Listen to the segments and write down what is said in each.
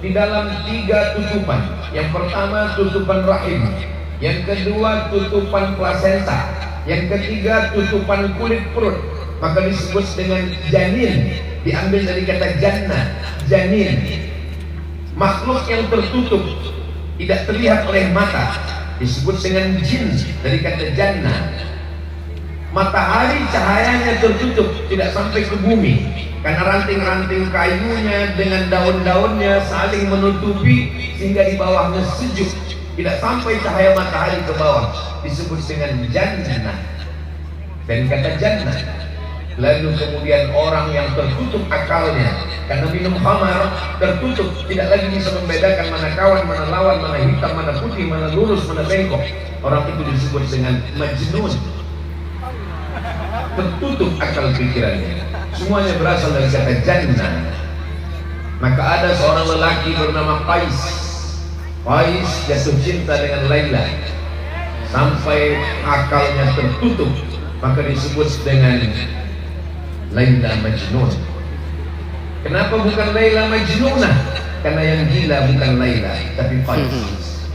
di dalam 3 tutupan. Yang pertama tutupan rahim, yang kedua tutupan plasenta, yang ketiga tutupan kulit perut. Maka disebut dengan janin, diambil dari kata jannah, janin. Makhluk yang tertutup, tidak terlihat oleh mata, disebut dengan jin, dari kata jannah. Matahari cahayanya tertutup, tidak sampai ke bumi, karena ranting-ranting kayunya dengan daun-daunnya saling menutupi sehingga di bawahnya sejuk, tidak sampai cahaya matahari ke bawah, disebut dengan jannah. Dan kata jannah. Lalu kemudian orang yang tertutup akalnya karena minum khamar, tertutup, tidak lagi bisa membedakan mana kawan, mana lawan, mana hitam, mana putih, mana lurus, mana bengkok. Orang itu disebut dengan majnun. Tertutup akal pikirannya. Semuanya berasal dari kata jannah. Maka ada seorang lelaki bernama Qais. Qais jatuh cinta dengan Laila sampai akalnya tertutup, maka disebut dengan Laila Majnun. Kenapa bukan Laila Majnunah? Karena yang gila bukan Laila, tapi Qais.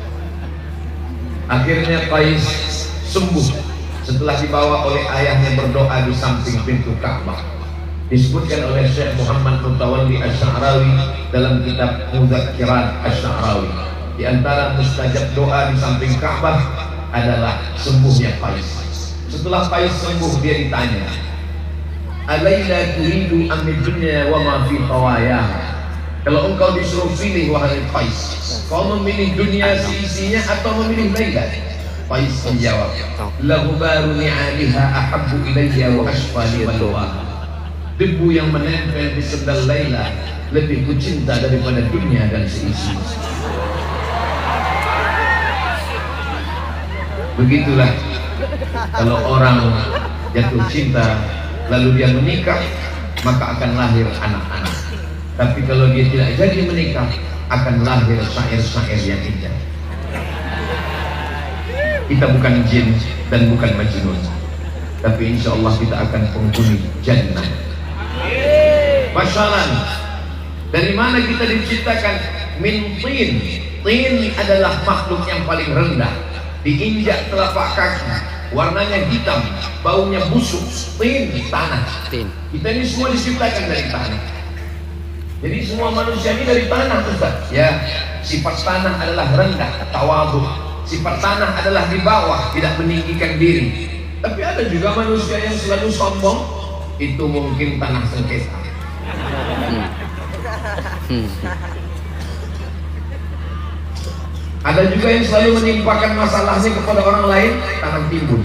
Akhirnya Qais sembuh setelah dibawa oleh ayahnya berdoa di samping pintu Ka'bah. Disebutkan oleh Syekh Muhammad Mutawalli Asy'arawi dalam kitab Mudzakirat Asy'arawi, di antara mustajab doa di samping Ka'bah adalah sembuhnya Qais. Setelah Qais sembuh, dia ditanya, "Alaila turidu amid dunya wa ma fi tawayaha?" Kalau engkau disuruh pilih wahai Qais, kau memilih dunia seisinya atau memilih Laila? Qais menjawab, "Lahu baru ni'aliha ahabbu ilayya wa ashfa li balwaha." Debu yang menempel di sendal Laila lebih kucinta daripada dunia dan seisinya. Begitulah kalau orang jatuh cinta lalu dia menikah, maka akan lahir anak-anak. Tapi kalau dia tidak jadi menikah, akan lahir syair-syair yang indah. Kita bukan jin dan bukan majnun, tapi insya Allah kita akan penghuni jannah. Masalah, dari mana kita diciptakan? Min tin. Tin adalah makhluk yang paling rendah. Diinjak telapak kaki, warnanya hitam, baunya busuk. Tin, tanah. Kita ini semua diciptakan dari tanah. Jadi semua manusia ini dari tanah, Ustaz. Ya, sifat tanah adalah rendah, tawadhu. Sifat tanah adalah di bawah, tidak meninggikan diri. Tapi ada juga manusia yang selalu sombong. Itu mungkin tanah sengketa. Ada juga yang selalu menimpakan masalahnya kepada orang lain, tanah timbun.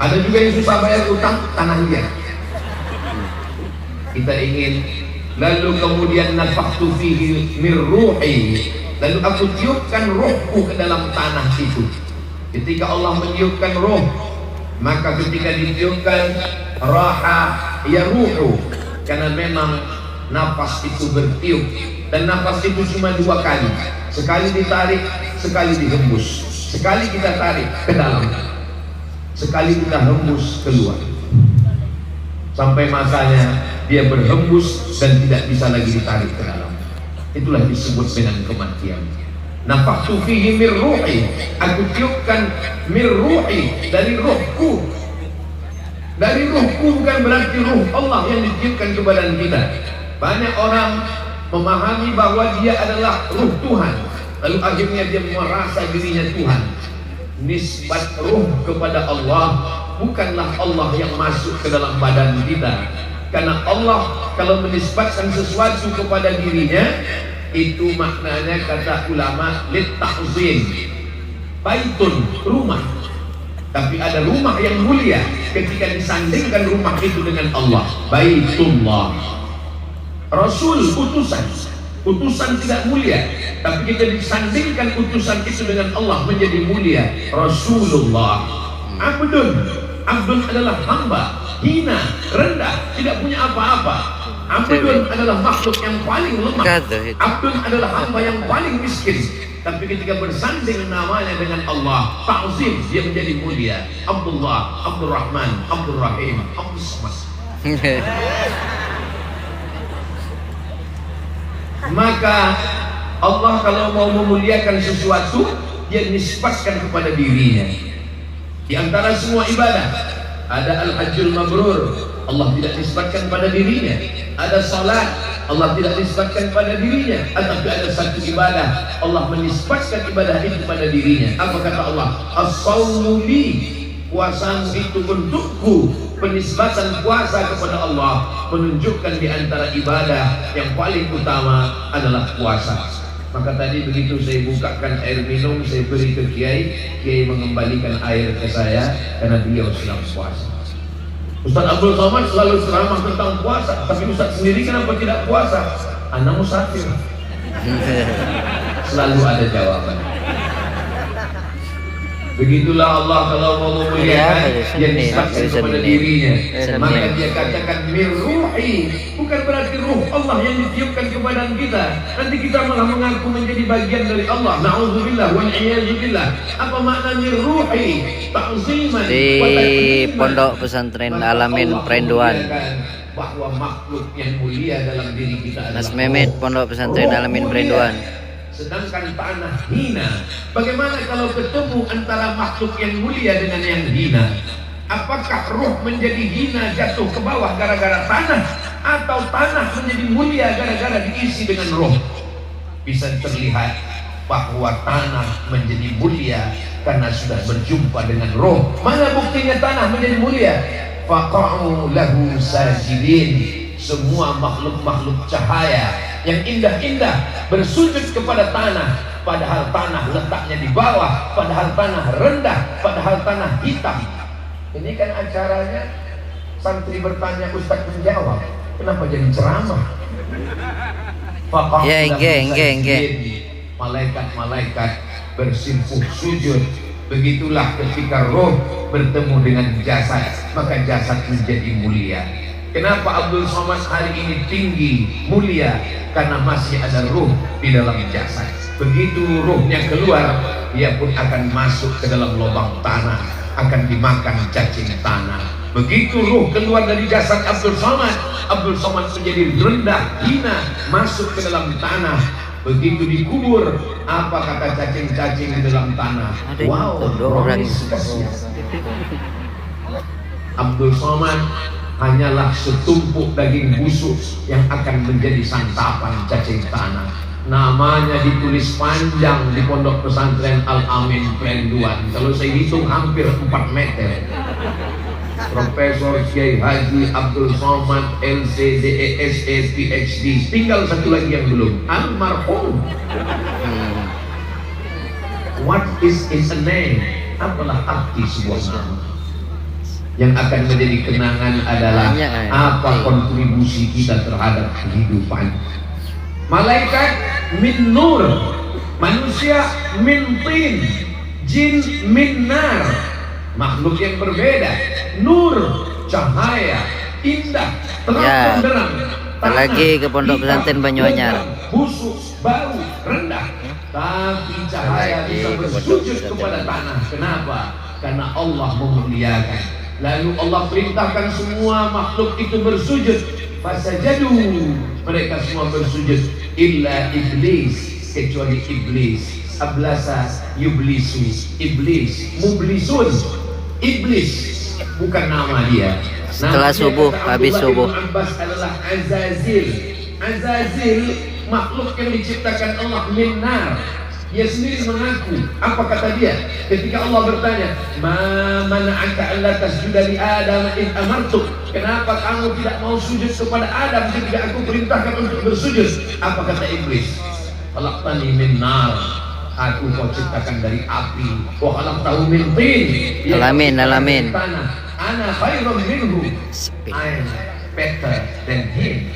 Ada juga yang susah bayar utang, tanah liat. Kita ingin, lalu kemudian nafakhtu fihi min ruhi, lalu aku tiupkan rohku ke dalam tanah itu. Ketika Allah meniupkan roh, maka ketika ditiupkan raha ya ruhu, karena memang nafas itu bertiup, dan nafas itu cuma 2 kali, sekali ditarik, sekali dihembus. Sekali kita tarik ke dalam, sekali kita hembus keluar, sampai masanya dia berhembus dan tidak bisa lagi ditarik ke dalam. Itulah disebut dengan kematian. Nafakhtu fihi min ruhi, aku tiupkan min ruhi, dari rohku. Dari rohku bukan berarti ruh Allah yang ditiupkan ke badan kita. Banyak orang memahami bahwa dia adalah ruh Tuhan, lalu akhirnya dia merasa dirinya Tuhan. Nisbat ruh kepada Allah, bukanlah Allah yang masuk ke dalam badan kita. Karena Allah kalau menisbatkan sesuatu kepada dirinya, itu maknanya kata ulama litta'zim, baitun, rumah. Tapi ada rumah yang mulia ketika disandingkan rumah itu dengan Allah, baitullah. Rasul, utusan tidak mulia, tapi kita disandingkan utusan itu dengan Allah menjadi mulia. Rasulullah. Abdun adalah hamba, hina, rendah, tidak punya apa-apa. Abdun adalah makhluk yang paling lemah. Abdun adalah hamba yang paling miskin. Tapi ketika bersanding namanya dengan Allah, ta'zim, dia menjadi mulia. Abdullah, Abdurrahman, Abdurrahim, Abdus Samad. Maka Allah kalau mau memuliakan sesuatu, dia nisbatkan kepada dirinya. Di antara semua ibadah ada al-hajjul mabrur, Allah tidak nisbatkan pada dirinya. Ada salat, Allah tidak nisbatkan pada dirinya. Tetapi ada satu ibadah, Allah menisbatkan ibadah itu pada dirinya. Apa kata Allah? As-sawmu li, puasamu itu untukku. Penisbatan puasa kepada Allah menunjukkan di antara ibadah yang paling utama adalah puasa. Maka tadi begitu saya bukakan air minum, saya beri ke Kiai, Kiai mengembalikan air ke saya karena beliau sedang puasa. Ustaz Abdul Somad selalu ceramah tentang puasa, tapi Ustaz sendiri kenapa tidak puasa? Ana musafir. Selalu ada jawaban. Begitulah Allah kalau mau memuliakan, dia nisbatkan kepada dirinya. Maka dia katakan mir ruhi, bukan berarti ruh Allah yang ditiupkan kepada kita. Nanti kita malah mengaku menjadi bagian dari Allah. Na'udzubillah wal iyadzubillah. Apa makna mir ruhi? Ta'ziman di Pondok Pesantren Alamin Perinduan. Bahwa makhluk yang mulia dalam diri kita adalah Mas Mehmet, Pondok Pesantren Alamin Perinduan. Sedangkan tanah hina. Bagaimana kalau ketemu antara makhluk yang mulia dengan yang hina? Apakah ruh menjadi hina jatuh ke bawah gara-gara tanah, atau tanah menjadi mulia gara-gara diisi dengan ruh? Bisa terlihat bahwa tanah menjadi mulia karena sudah berjumpa dengan ruh. Mana buktinya tanah menjadi mulia? Faqa'u lahu sajidin. Semua makhluk-makhluk cahaya yang indah-indah bersujud kepada tanah, padahal tanah letaknya di bawah, padahal tanah rendah, padahal tanah hitam. Ini kan acaranya santri bertanya, Ustaz menjawab. Kenapa jadi ceramah? Ya, enggak. Malaikat-malaikat bersimpuh sujud. Begitulah ketika roh bertemu dengan jasad, maka jasad menjadi mulia. Kenapa Abdul Somad hari ini tinggi, mulia? Karena masih ada ruh di dalam jasad. Begitu ruhnya keluar, dia pun akan masuk ke dalam lubang tanah, akan dimakan cacing tanah. Begitu ruh keluar dari jasad Abdul Somad menjadi rendah, hina, masuk ke dalam tanah. Begitu dikubur, apa kata cacing-cacing di dalam tanah? Wow, rohis kasihan. Abdul Somad hanyalah setumpuk daging busuk yang akan menjadi santapan cacing tanah. Namanya ditulis panjang di Pondok Pesantren Al-Amin Perinduan. Kalau saya hitung hampir 4 meter. Profesor Kiai Haji Abdul Somad LCDESE PhD. Tinggal satu lagi yang belum, almarhum. What is its name? Apalah arti sebuah nama? Yang akan menjadi kenangan adalah apa kontribusi kita terhadap kehidupan. Malaikat min nur, manusia min tin, jin min nar. Makhluk yang berbeda. Nur, cahaya, indah, terang benderang. Lagi ke Pondok Pesantren Banyuanyar. Busuk, bau, rendah. Tapi cahaya bisa bersujud kepada tanah. Kenapa? Karena Allah memuliakan. Lalu Allah perintahkan semua makhluk itu bersujud. Fasajadu, mereka semua bersujud. Illa iblis, kecuali iblis. Ablasa yublisu, iblis, mublisun. Iblis bukan nama dia. Setelah subuh, habis subuh. Abbas adalah Azazil. Azazil makhluk yang diciptakan Allah min nar. Dia sendiri mengaku. Apa kata dia? Ketika Allah bertanya, "Ma mana'aka alla tasjuda li Adam id amartuk?" Kenapa kamu tidak mau sujud kepada Adam ketika aku perintahkan untuk bersujud? Apa kata iblis? "Khalaqtani min nar." Aku kau ciptakan dari api. Wa khalaqtahu min tin. Alamin. Ana khairun minhu. I'm better than him.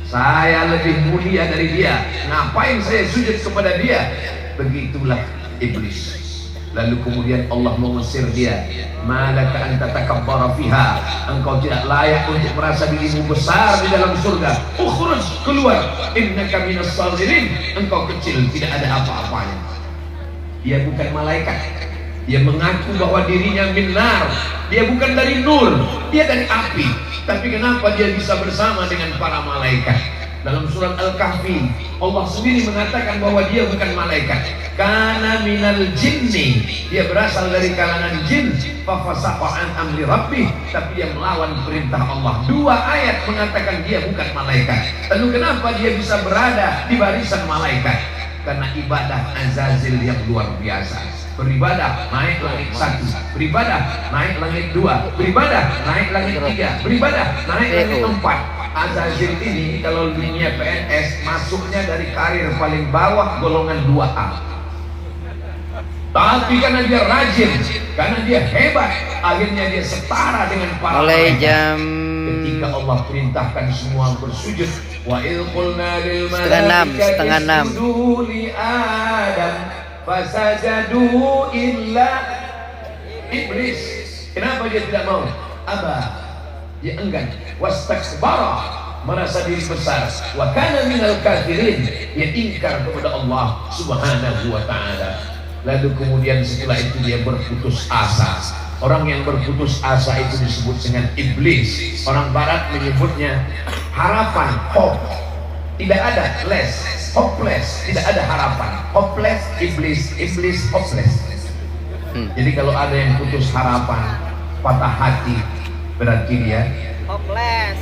Saya lebih mulia dari dia. Ngapain saya sujud kepada dia? Begitulah iblis. Lalu kemudian Allah mengusir dia. Malaka anta takabbara fiha. Engkau tidak layak untuk merasa dirimu besar di dalam surga. Ukhruj, keluar. Innaka minas sagirin. Engkau kecil, tidak ada apa-apanya. Dia bukan malaikat. Dia mengaku bahwa dirinya minar. Dia bukan dari nur, dia dari api. Tapi kenapa dia bisa bersama dengan para malaikat? Dalam surat Al-Kahfi Allah sendiri mengatakan bahwa dia bukan malaikat. Kana minal jinni, dia berasal dari kalangan jin. Fafasaqa an amri rabbih, tapi dia melawan perintah Allah. Dua ayat mengatakan dia bukan malaikat. Lalu kenapa dia bisa berada di barisan malaikat? Karena ibadah Azazil yang luar biasa. Beribadah naik langit 1, beribadah naik langit 2, beribadah naik langit 3, beribadah naik langit 4. Azazil ini kalau dunia PNS masuknya dari karir paling bawah golongan 2A. Tapi karena dia rajin, karena dia hebat, akhirnya dia setara dengan para Mulai malaikat. jam Ketika Allah perintahkan semua bersujud, wa il qulna lil setengah 6, setengah 6. malaikati isjudu li Adam fasajadu illa iblis. Kenapa dia tidak mau? Aba, dia enggan. Wastakbara, merasa diri besar. Wa kana minal kafirin, dia ingkar kepada Allah Subhanahu wa taala. Lalu kemudian setelah itu dia berputus asa. Orang yang berputus asa itu disebut dengan iblis. Orang barat menyebutnya harapan, hope. Tidak ada less, hopeless, tidak ada harapan. Hopeless, iblis, iblis, hopeless. Jadi kalau ada yang putus harapan, patah hati, berarti dia hopeless.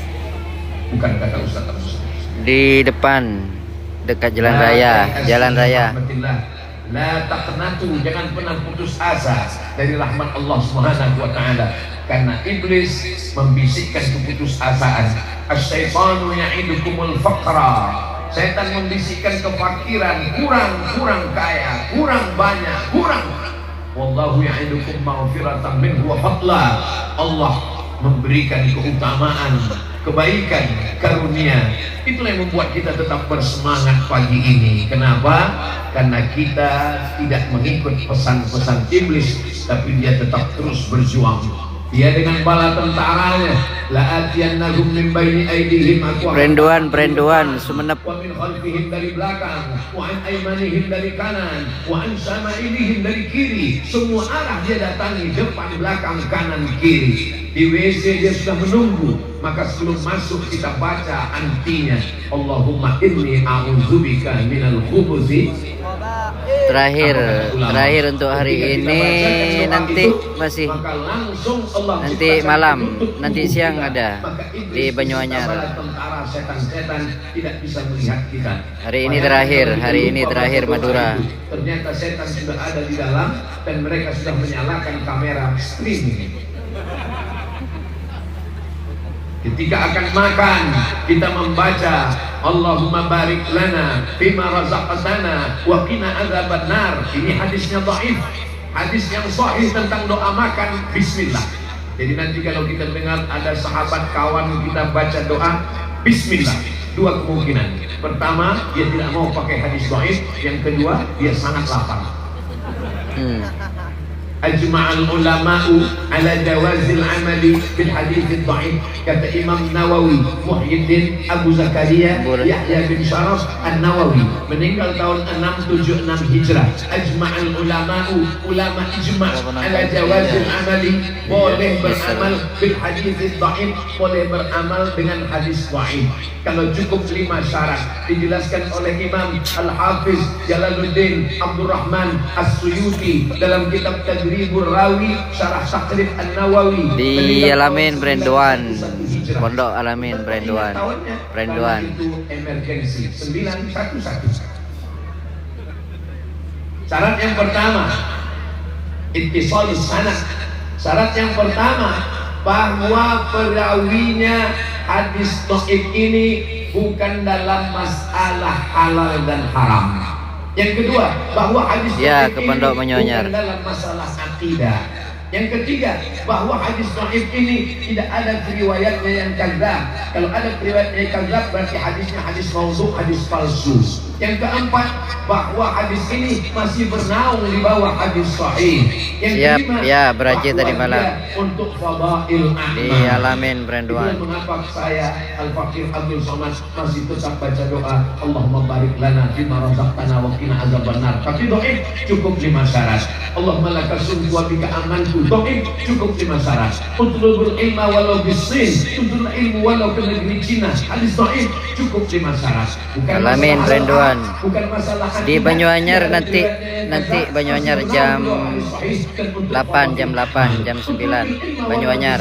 bukan kata Ustaz. di depan dekat jalan raya, jalan raya. La taqnatu, jangan pernah putus asa dari rahmat Allah Subhanahu wa taala, karena iblis membisikkan keputusasaan. Asy-syaitanu ya'idukumul faqra. Setan membisikkan kefakiran, kurang kaya, kurang banyak, kurang. Wallahu ya'idukum maghfiratan minhu wa fadla. Allah memberikan keutamaan, kebaikan, karunia. Itulah yang membuat kita tetap bersemangat pagi ini. Kenapa? Karena kita tidak mengikut pesan-pesan iblis, tapi dia tetap terus berjuang. Dia dengan bala tentaranya, la'atiyannahum min baini aydihim, Perinduan Sumenep. wa min khalfihim, dari belakang, wa an aymanihim, dari kanan, wa an syama'ilihim, dari kiri. Semua arah dia datangi, depan, belakang, kanan, kiri. Di WC dia sudah menunggu. Maka sebelum masuk kita baca antinya, Allahumma inni a'udzubika minal khubuthi. Terakhir untuk hari ini. Nanti masih nanti malam, nanti siang ada di Banyuanyar. Tentara setan-setan tidak bisa melihat kita. Hari ini terakhir Madura. Ternyata setan sudah ada di dalam dan mereka sudah menyalakan kamera streaming. Ketika akan makan, kita membaca Allahumma barik lana fima razaqtana wa qina adzabannar. Ini hadisnya dhaif. Hadis yang sahih tentang doa makan bismillah. Jadi nanti kalau kita dengar ada sahabat kawan kita baca doa bismillah, dua kemungkinan. Pertama, dia tidak mau pakai hadis dhaif. Yang kedua, dia sangat lapar. Ajma'al ulama'u ala jawazil amali bil hadits dhaif. Kata Imam Nawawi, Muhyiddin Abu Zakaria Yahya bin Sharaf An-Nawawi, meninggal tahun 676 Hijrah. Ajma'al ulama'u, ulama ijma' ala jawazil amali, boleh beramal bil hadits dhaif, boleh beramal dengan hadis dhaif kalau cukup 5 syarat. Dijelaskan oleh Imam Al-Hafiz Jalaluddin Abdurrahman As-Suyuti dalam kitab Tadribur Rawi Syarah Taqrib An-Nawawi Di Alamin Branduan, Pondok Alamin Branduan. Itu emergensi 911. Syarat yang pertama, ittisalus sanad. Syarat yang pertama, bahwa perawinya hadis dhaif ini bukan dalam masalah halal dan haram. Yang kedua, bahwa hadis dhaif ke ini Pondok Banyuanyar. bukan dalam masalah akidah. Yang ketiga, bahwa hadis dhaif ini tidak ada riwayatnya yang kadzab. Kalau ada riwayatnya yang kadzab, berarti hadisnya hadis maudhu, hadis palsu. Yang keempat, bahwa hadis ini masih bernaung di bawah hadis sahih. Yang kelima, beraji tadi malam untuk fadail di Alamin Branduan. Itulah mengapa saya Al-Fakir Abdul Somad masih tetap baca doa Allahumma barik lana fima razaqtana wa qina azabannar. Tapi dhaif cukup 5 syarat. Allahumma lakasum wa bika amantu itu doib cukup 5 syarat. Utlubul ilma walau bisin, tuntutlah ilmu walau ke negeri Cina. Hadis doib cukup 5 syarat. Bukan Alamin Renduan bukan masalah di Banyuanyar nanti Banyuanyar jam 8 jam 9 Banyuanyar.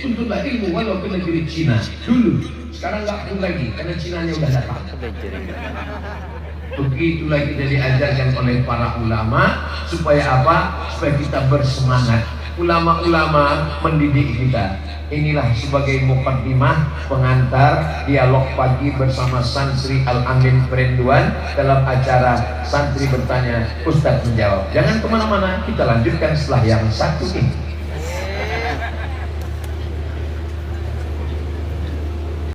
Tuntutlah ilmu walau ke negeri Cina dulu. Sekarang nggak perlu lagi karena Cinanya udah datang. Begitulah kita diajarkan oleh para ulama supaya apa? Supaya kita bersemangat. Ulama-ulama mendidik kita. Inilah sebagai mukaddimah pengantar dialog pagi bersama Santri Al-Amin Perenduan dalam acara Santri Bertanya Ustadz Menjawab. Jangan kemana-mana, kita lanjutkan setelah yang satu ini.